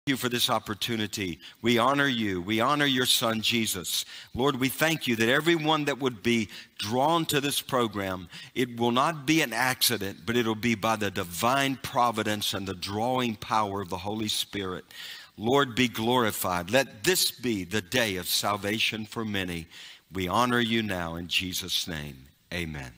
you for this opportunity. We honor you. We honor your son, Jesus. Lord, we thank you that everyone that would be drawn to this program, it will not be an accident, but it'll be by the divine providence and the drawing power of the Holy Spirit. Lord, be glorified. Let this be the day of salvation for many. We honor you now in Jesus' name. Amen.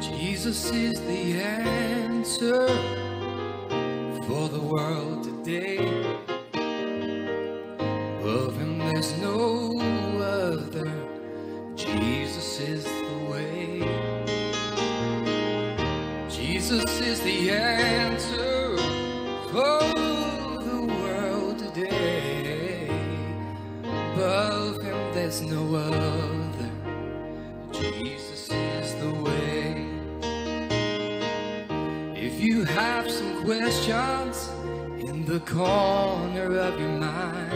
Jesus is the answer for the world today. Of him there's no other. Jesus is the way. Jesus is the answer for the world today. Above him there's no other. Jesus is the way. If you have some questions in the corner of your mind,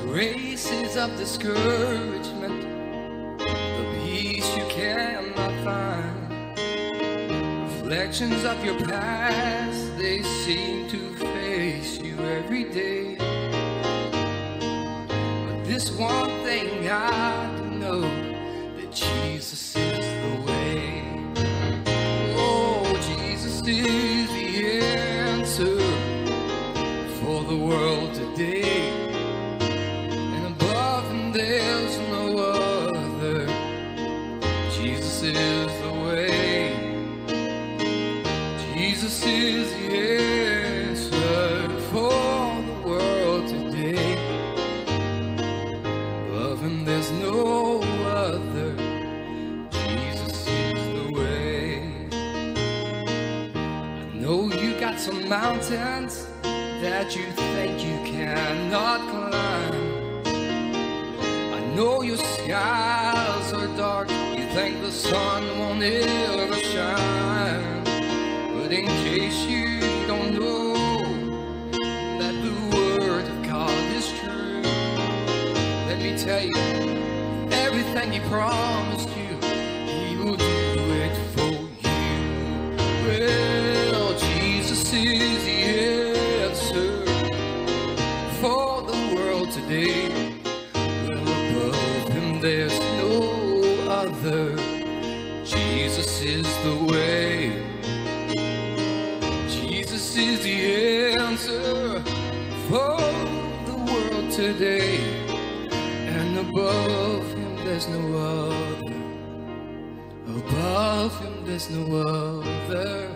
traces of discouragement, the peace you cannot find, reflections of your past, they seem to face you every day. But this one thing I do know, that Jesus is the way. Is the answer for the world today, and above him there's no other. Jesus is the way. Jesus is the answer for the world today. Above him there's no other. Jesus is the way. Know you got some mountains that you think you cannot climb. I know your skies are dark, you think the sun won't ever shine. But in case you don't know that the word of God is true, let me tell you, everything he promised you, he will do it for you. Well, Jesus is the answer for the world today. Well, above him there's no other. Jesus is the way. Jesus is the answer for the world today. And above him there's no other. Above him there's no other.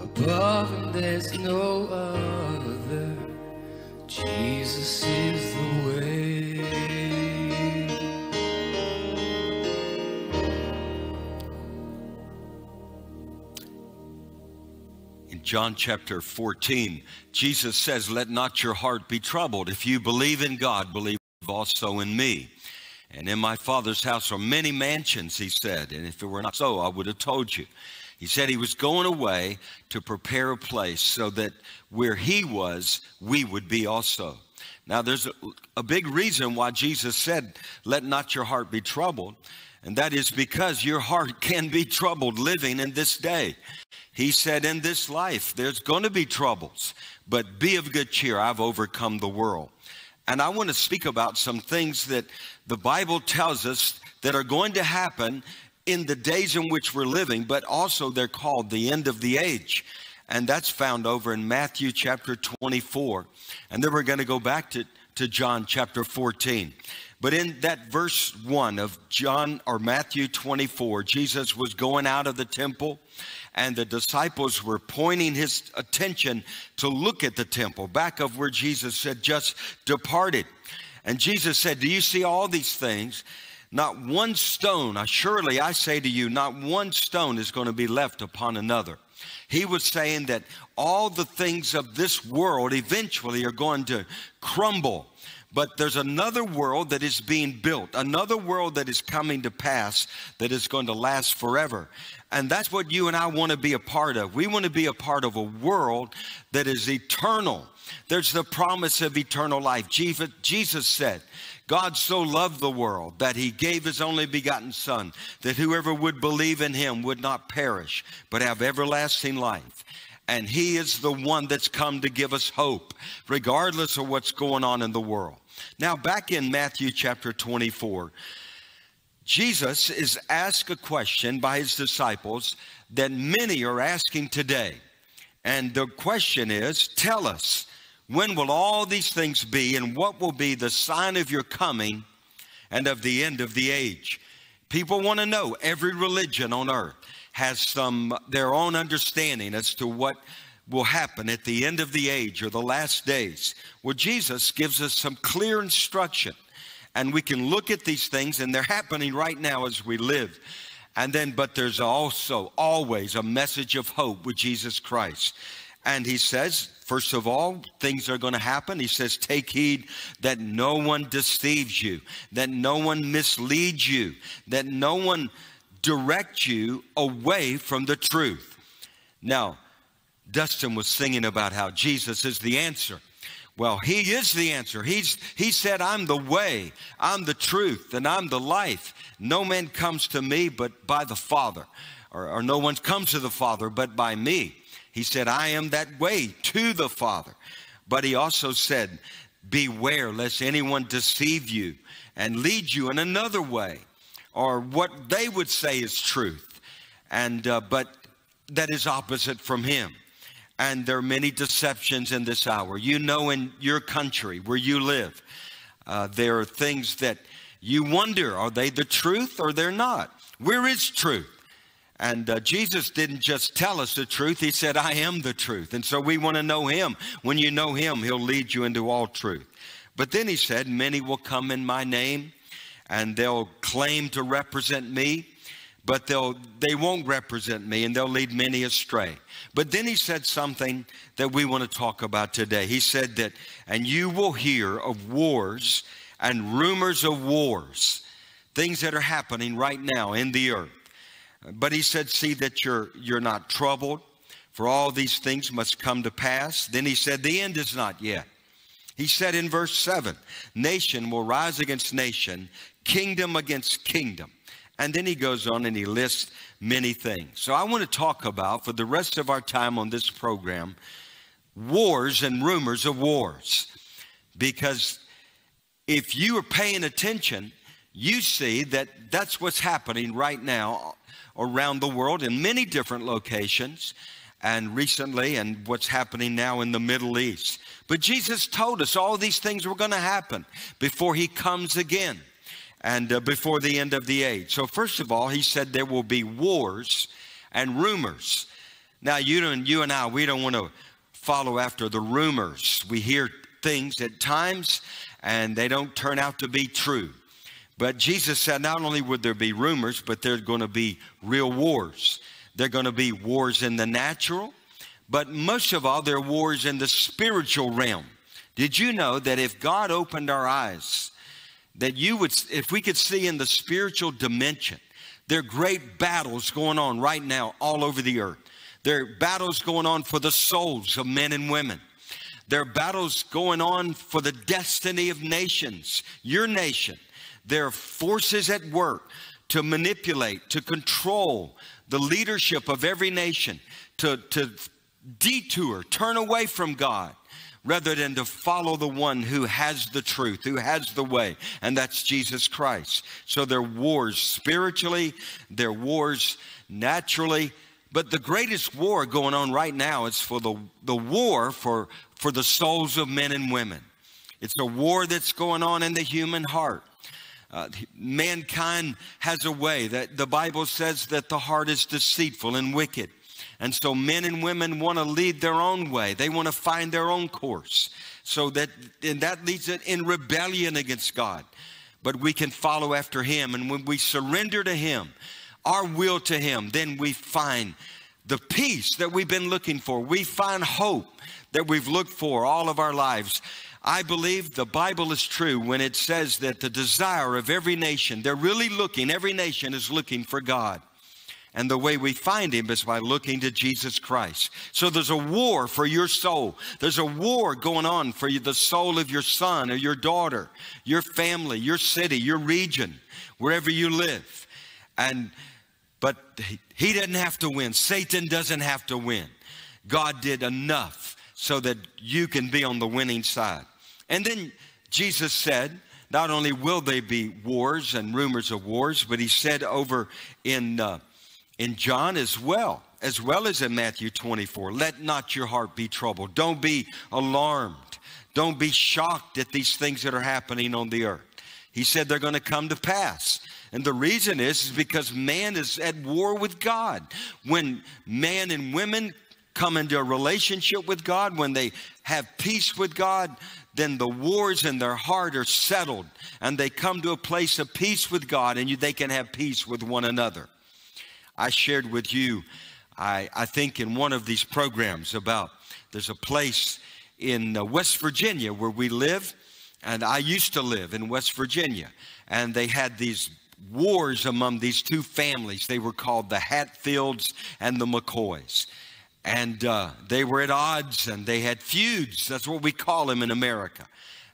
Above him there's no other. Jesus is the way. In John chapter 14, Jesus says, let not your heart be troubled. If you believe in God, believe also in me. And in my Father's house are many mansions, he said. And if it were not so, I would have told you. He said he was going away to prepare a place so that where he was, we would be also. Now, there's a big reason why Jesus said, let not your heart be troubled. And that is because your heart can be troubled living in this day. He said, in this life, there's going to be troubles, but be of good cheer. I've overcome the world. And I want to speak about some things that the Bible tells us that are going to happen in the days in which we're living, but also they're called the end of the age. And that's found over in Matthew chapter 24. And then we're going to go back to John chapter 14. But in that verse 1 of John or Matthew 24, Jesus was going out of the temple, and the disciples were pointing his attention to look at the temple, back of where Jesus had just departed. And Jesus said, do you see all these things? Not one stone, surely I say to you, not one stone is going to be left upon another. He was saying that all the things of this world eventually are going to crumble. But there's another world that is being built, another world that is coming to pass that is going to last forever. And that's what you and I want to be a part of. We want to be a part of a world that is eternal. There's the promise of eternal life. Jesus said, God so loved the world that he gave his only begotten Son, that whoever would believe in him would not perish, but have everlasting life. And he is the one that's come to give us hope, regardless of what's going on in the world. Now, back in Matthew chapter 24, Jesus is asked a question by his disciples that many are asking today. And the question is, tell us, when will all these things be, and what will be the sign of your coming and of the end of the age? People want to know. Every religion on earth has their own understanding as to what will happen at the end of the age or the last days. Well, Jesus gives us some clear instruction, and we can look at these things, and they're happening right now as we live. But there's also always a message of hope with Jesus Christ. And he says, first of all, things are going to happen. He says, take heed that no one deceives you, that no one misleads you, that no one directs you away from the truth. Now, Dustin was singing about how Jesus is the answer. Well, he is the answer. He said, I'm the way, I'm the truth, and I'm the life. No man comes to me but by the Father, or no one comes to the Father but by me. He said, I am that way to the Father. But he also said, beware lest anyone deceive you and lead you in another way, or what they would say is truth, but that is opposite from him. And there are many deceptions in this hour. You know, in your country where you live, there are things that you wonder, are they the truth or they're not? Where is truth? And Jesus didn't just tell us the truth. He said, I am the truth. And so we want to know him. When you know him, he'll lead you into all truth. But then he said, many will come in my name, and they'll claim to represent me, but they won't represent me, and they'll lead many astray. But then he said something that we want to talk about today. He said that, and you will hear of wars and rumors of wars, things that are happening right now in the earth. But he said, see that you're not troubled, for all these things must come to pass. Then he said, the end is not yet. He said in verse 7, nation will rise against nation, kingdom against kingdom. And then he goes on and he lists many things. So I want to talk about, for the rest of our time on this program, wars and rumors of wars. Because if you are paying attention, you see that that's what's happening right now around the world in many different locations, and recently, and what's happening now in the Middle East. But Jesus told us all these things were going to happen before he comes again, and before the end of the age. So first of all, he said there will be wars and rumors. Now, you and I, we don't want to follow after the rumors. We hear things at times, and they don't turn out to be true. But Jesus said not only would there be rumors, but there's going to be real wars. There are going to be wars in the natural, but most of all, there are wars in the spiritual realm. Did you know that if God opened our eyes, that if we could see in the spiritual dimension, there are great battles going on right now all over the earth. There are battles going on for the souls of men and women. There are battles going on for the destiny of nations, your nation. There are forces at work to manipulate, to control the leadership of every nation, to detour, turn away from God, rather than to follow the one who has the truth, who has the way, and that's Jesus Christ. So there are wars spiritually, there are wars naturally, but the greatest war going on right now is for the war for the souls of men and women. It's a war that's going on in the human heart. Mankind has a way that the Bible says that the heart is deceitful and wicked. And so men and women want to lead their own way. They want to find their own course. And that leads it in rebellion against God. But we can follow after him. And when we surrender to him, our will to him, then we find the peace that we've been looking for. We find hope that we've looked for all of our lives. I believe the Bible is true when it says that the desire of every nation, they're really looking, every nation is looking for God. And the way we find him is by looking to Jesus Christ. So there's a war for your soul. There's a war going on for you, the soul of your son or your daughter, your family, your city, your region, wherever you live. But he didn't have to win. Satan doesn't have to win. God did enough so that you can be on the winning side. And then Jesus said, not only will there be wars and rumors of wars, but he said over in John as well as in Matthew 24, let not your heart be troubled. Don't be alarmed. Don't be shocked at these things that are happening on the earth. He said they're going to come to pass. And the reason is because man is at war with God. When man and women come into a relationship with God, when they have peace with God, then the wars in their heart are settled. And they come to a place of peace with God, and they can have peace with one another. I shared with you, I think in one of these programs about, there's a place in West Virginia where we live, and I used to live in West Virginia, and they had these wars among these two families. They were called the Hatfields and the McCoys, and they were at odds, and they had feuds. That's what we call them in America,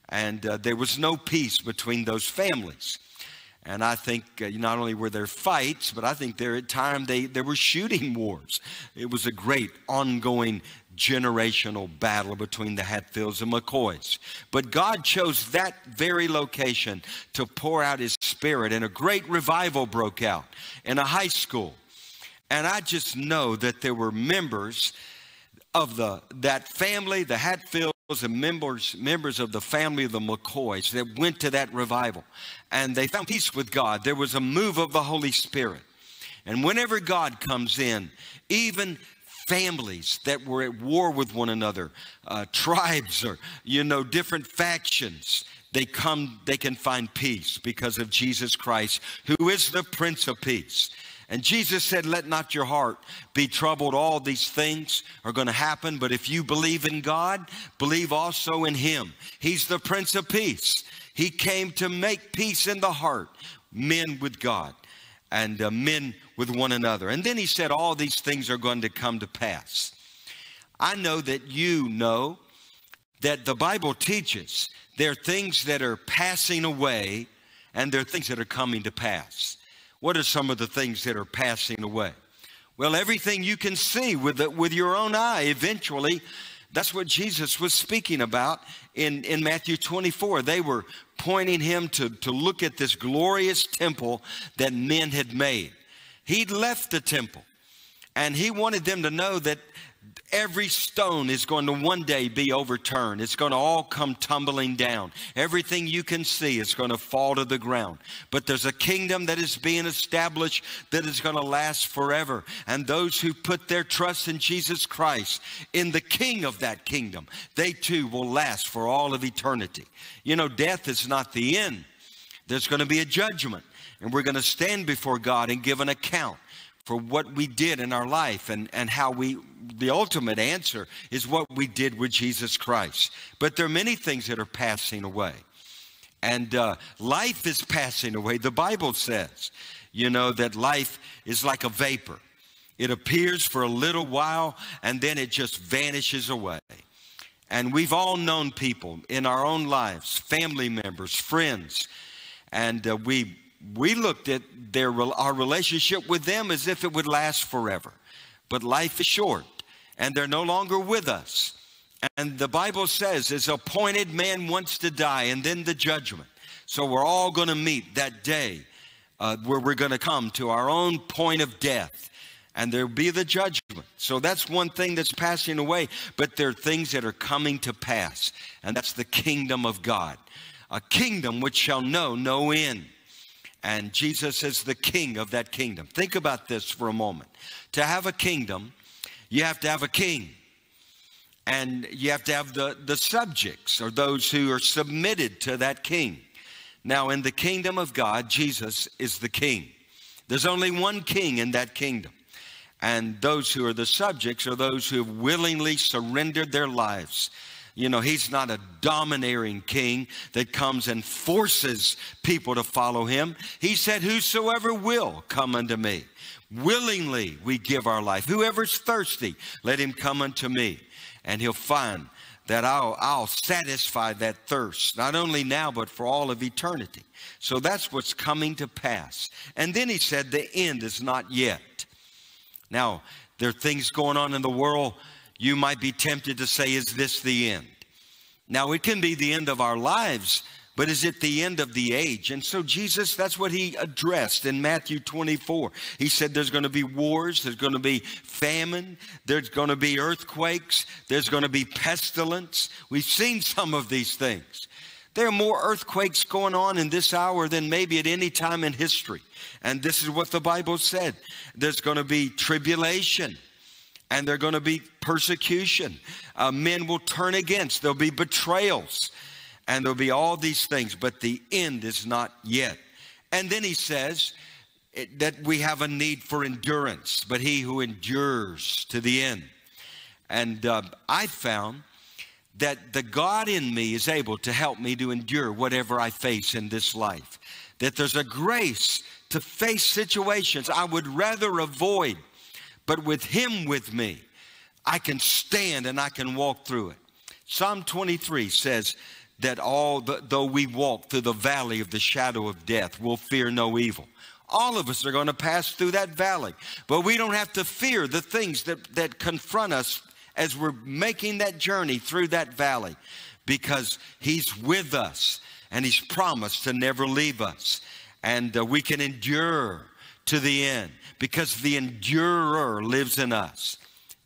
and there was no peace between those families. And I think not only were there fights, but I think there at times there were shooting wars. It was a great ongoing generational battle between the Hatfields and McCoys. But God chose that very location to pour out his spirit, and a great revival broke out in a high school. And I just know that there were members of that family, the Hatfields, and members of the family of the McCoys that went to that revival, and they found peace with God. There was a move of the Holy Spirit. And whenever God comes in, even families that were at war with one another, tribes or different factions, they can find peace because of Jesus Christ, who is the Prince of Peace. And Jesus said, let not your heart be troubled. All these things are going to happen, but if you believe in God, believe also in him. He's the Prince of Peace. He came to make peace in the heart, men with God and men with one another. And then he said, all these things are going to come to pass. I know that you know that the Bible teaches there are things that are passing away and there are things that are coming to pass. What are some of the things that are passing away? Well, everything you can see with your own eye, eventually, that's what Jesus was speaking about in Matthew 24. They were pointing him to look at this glorious temple that men had made. He'd left the temple, and he wanted them to know that every stone is going to one day be overturned. It's going to all come tumbling down. Everything you can see is going to fall to the ground. But there's a kingdom that is being established that is going to last forever. And those who put their trust in Jesus Christ, in the King of that kingdom, they too will last for all of eternity. Death is not the end. There's going to be a judgment, and we're going to stand before God and give an account for what we did in our life, and how the ultimate answer is what we did with Jesus Christ. But there are many things that are passing away, and life is passing away. The Bible says, that life is like a vapor. It appears for a little while, and then it just vanishes away. And we've all known people in our own lives, family members, friends, and we looked at our relationship with them as if it would last forever. But life is short, and they're no longer with us. And the Bible says, as appointed man wants to die, and then the judgment. So we're all going to meet that day where we're going to come to our own point of death, and there'll be the judgment. So that's one thing that's passing away, but there are things that are coming to pass, and that's the kingdom of God, a kingdom which shall know no end. And Jesus is the king of that kingdom. Think about this for a moment. To have a kingdom, you have to have a king. And you have to have the subjects, or those who are submitted to that king. Now, in the kingdom of God, Jesus is the king. There's only one king in that kingdom. And those who are the subjects are those who have willingly surrendered their lives. You know, he's not a domineering king that comes and forces people to follow him. He said, whosoever will come unto me. Willingly we give our life. Whoever's thirsty, let him come unto me. And he'll find that I'll satisfy that thirst, not only now, but for all of eternity. So that's what's coming to pass. And then he said, the end is not yet. Now, there are things going on in the world. You might be tempted to say, is this the end? Now, it can be the end of our lives, but is it the end of the age? And so Jesus, that's what he addressed in Matthew 24. He said there's going to be wars, there's going to be famine, there's going to be earthquakes, there's going to be pestilence. We've seen some of these things. There are more earthquakes going on in this hour than maybe at any time in history. And this is what the Bible said. There's going to be tribulation. And there's going to be persecution. Men will turn against. There'll be betrayals. And there'll be all these things. But the end is not yet. And then he says that we have a need for endurance. But he who endures to the end. And I found that the God in me is able to help me to endure whatever I face in this life. That there's a grace to face situations I would rather avoid. But with him with me, I can stand and I can walk through it. Psalm 23 says that though we walk through the valley of the shadow of death, we'll fear no evil. All of us are going to pass through that valley. But we don't have to fear the things that confront us as we're making that journey through that valley. Because he's with us and he's promised to never leave us. And we can endure to the end, because the endurer lives in us.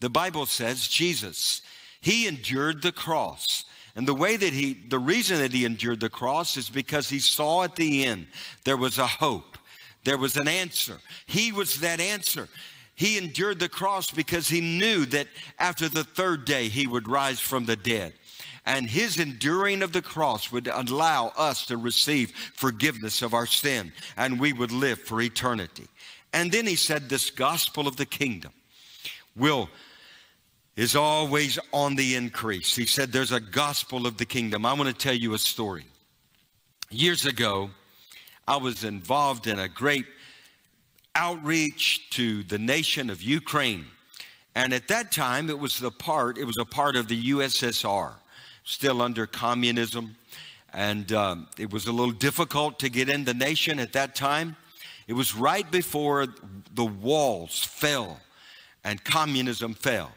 The Bible says Jesus, he endured the cross. And the reason that he endured the cross is because he saw at the end there was a hope. There was an answer. He was that answer. He endured the cross because he knew that after the third day he would rise from the dead. And his enduring of the cross would allow us to receive forgiveness of our sin, and we would live for eternity. And then he said this gospel of the kingdom is always on the increase. He said there's a gospel of the kingdom. I want to tell you a story. Years ago, I was involved in a great outreach to the nation of Ukraine. And at that time, it was a part of the USSR, still under communism. And it was a little difficult to get in the nation at that time. It was right before the walls fell and communism fell.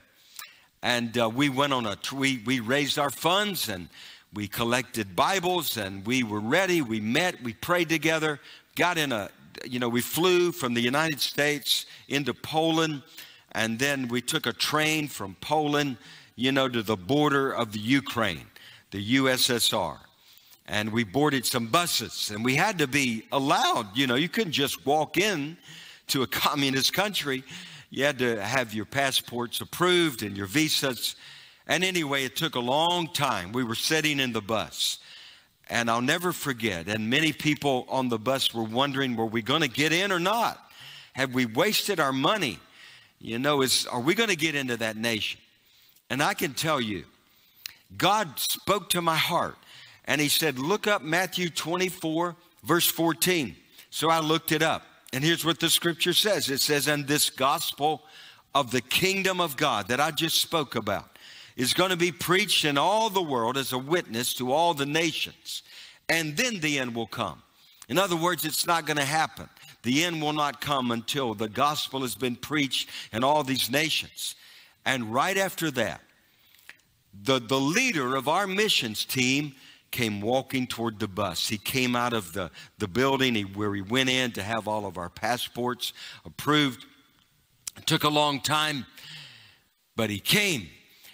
And we went on we raised our funds and we collected Bibles and we were ready. We met, we prayed together, we flew from the United States into Poland. And then we took a train from Poland, to the border of the Ukraine, the USSR. And we boarded some buses, and we had to be allowed. You couldn't just walk in to a communist country. You had to have your passports approved and your visas. And anyway, it took a long time. We were sitting in the bus, and I'll never forget. And many people on the bus were wondering, were we going to get in or not? Have we wasted our money? Are we going to get into that nation? And I can tell you, God spoke to my heart. And he said, look up Matthew 24, verse 14. So I looked it up. And here's what the scripture says. It says, and this gospel of the kingdom of God that I just spoke about is going to be preached in all the world as a witness to all the nations. And then the end will come. In other words, it's not going to happen. The end will not come until the gospel has been preached in all these nations. And right after that, the leader of our missions team came walking toward the bus. He came out of the building where he went in to have all of our passports approved. It took a long time, but he came,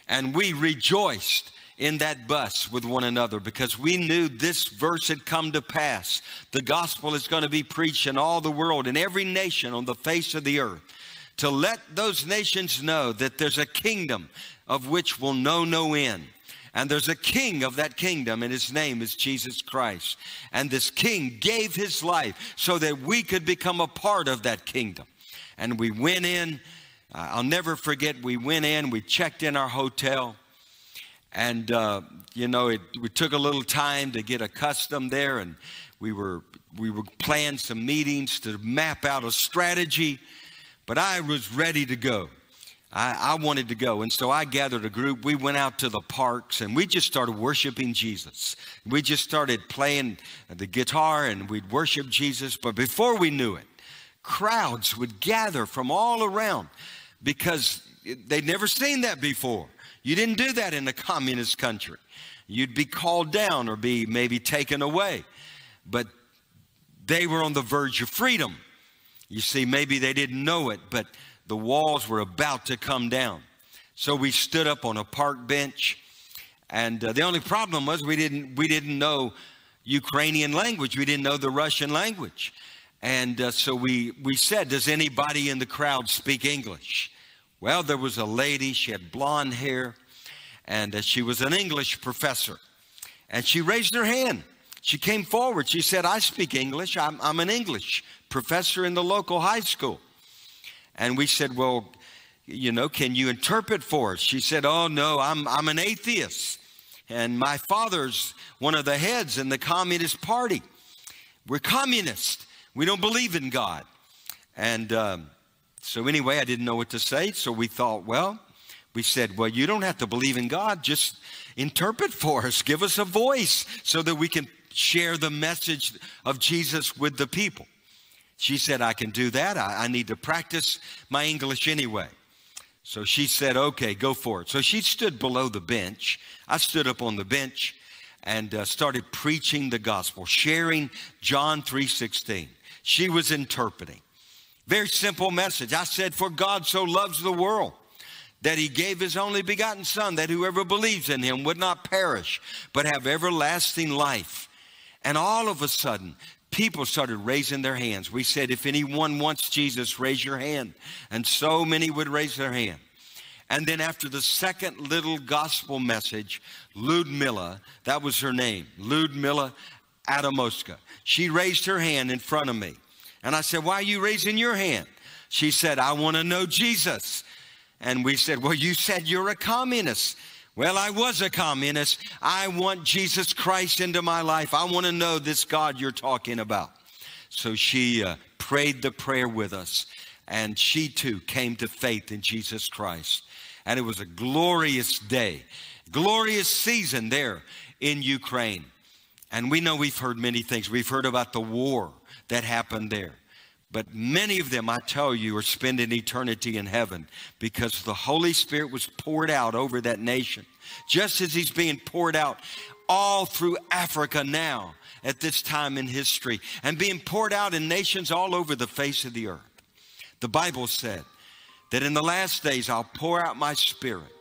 and we rejoiced in that bus with one another because we knew this verse had come to pass. The gospel is going to be preached in all the world, in every nation on the face of the earth, to let those nations know that there's a kingdom of which will know no end. And there's a king of that kingdom, and his name is Jesus Christ. And this king gave his life so that we could become a part of that kingdom. And we went in I'll never forget, we went in, we checked in our hotel, and, you know, we took a little time to get accustomed there, and we were planning some meetings to map out a strategy, but I was ready to go. I wanted to go, and so I gathered a group. We went out to the parks, and we just started worshiping Jesus. We just started playing the guitar, and we'd worship Jesus, but before we knew it, crowds would gather from all around because they'd never seen that before. You didn't do that in a communist country. You'd be called down or be maybe taken away, but they were on the verge of freedom. You see, maybe they didn't know it, but the walls were about to come down. So we stood up on a park bench, and the only problem was we didn't know Ukrainian language. We didn't know the Russian language. And so we said, does anybody in the crowd speak English? Well, there was a lady. She had blonde hair, and she was an English professor. And she raised her hand. She came forward. She said, I speak English. I'm an English professor in the local high school. And we said, well, you know, can you interpret for us? She said, oh, no, I'm an atheist. And my father's one of the heads in the Communist Party. We're communists. We don't believe in God. And so anyway, I didn't know what to say. So we thought, well, we said, well, you don't have to believe in God. Just interpret for us. Give us a voice so that we can share the message of Jesus with the people. She said, I can do that. I need to practice my English anyway. So she said, okay, go for it. So she stood below the bench. I stood up on the bench and started preaching the gospel, sharing John 3:16. She was interpreting. Very simple message. I said, for God so loves the world that he gave his only begotten son, that whoever believes in him would not perish, but have everlasting life. And all of a sudden, people started raising their hands. We said, if anyone wants Jesus, raise your hand. And so many would raise their hand. And then after the second little gospel message, Ludmilla, that was her name, Ludmilla Adamoska, she raised her hand in front of me. And I said, why are you raising your hand? She said, I want to know Jesus. And we said, well, you said you're a communist. Well, I was a communist. I want Jesus Christ into my life. I want to know this God you're talking about. So she prayed the prayer with us, and she too came to faith in Jesus Christ. And it was a glorious day, glorious season there in Ukraine. And we know we've heard many things. We've heard about the war that happened there. But many of them, I tell you, are spending eternity in heaven because the Holy Spirit was poured out over that nation, just as he's being poured out all through Africa now at this time in history, and being poured out in nations all over the face of the earth. The Bible said that in the last days I'll pour out my Spirit,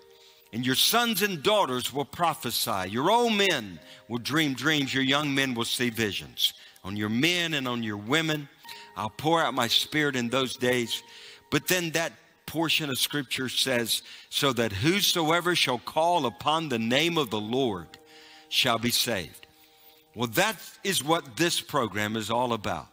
and your sons and daughters will prophesy. Your old men will dream dreams. Your young men will see visions. On your men and on your women, I'll pour out my Spirit in those days. But then that portion of Scripture says, so that whosoever shall call upon the name of the Lord shall be saved. Well, that is what this program is all about.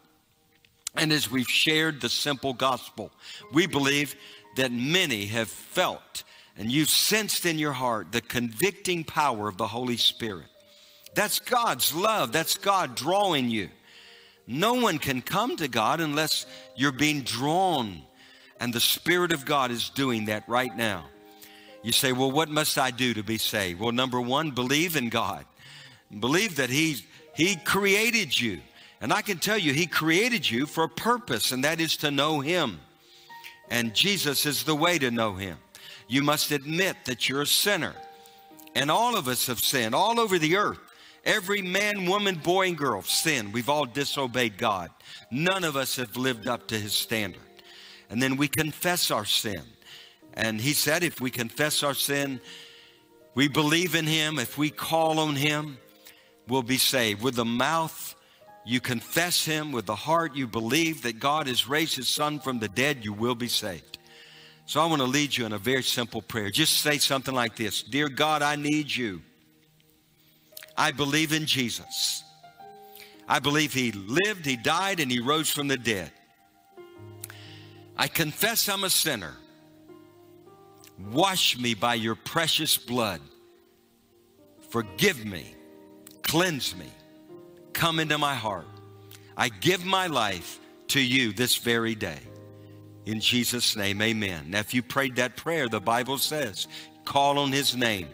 And as we've shared the simple gospel, we believe that many have felt and you've sensed in your heart the convicting power of the Holy Spirit. That's God's love. That's God drawing you. No one can come to God unless you're being drawn. And the Spirit of God is doing that right now. You say, well, what must I do to be saved? Well, number one, believe in God. Believe that He created you. And I can tell you, He created you for a purpose, and that is to know Him. And Jesus is the way to know Him. You must admit that you're a sinner. And all of us have sinned all over the earth. Every man, woman, boy, and girl sinned. We've all disobeyed God. None of us have lived up to His standard. And then we confess our sin. And He said if we confess our sin, we believe in Him, if we call on Him, we'll be saved. With the mouth, you confess Him. With the heart, you believe that God has raised His Son from the dead, you will be saved. So I want to lead you in a very simple prayer. Just say something like this. Dear God, I need you. I believe in Jesus. I believe He lived, He died, and He rose from the dead. I confess I'm a sinner. Wash me by your precious blood. Forgive me. Cleanse me. Come into my heart. I give my life to you this very day. In Jesus' name, amen. Now, if you prayed that prayer, the Bible says, call on his name,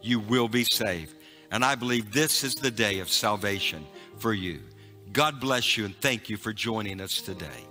you will be saved. And I believe this is the day of salvation for you. God bless you, and thank you for joining us today.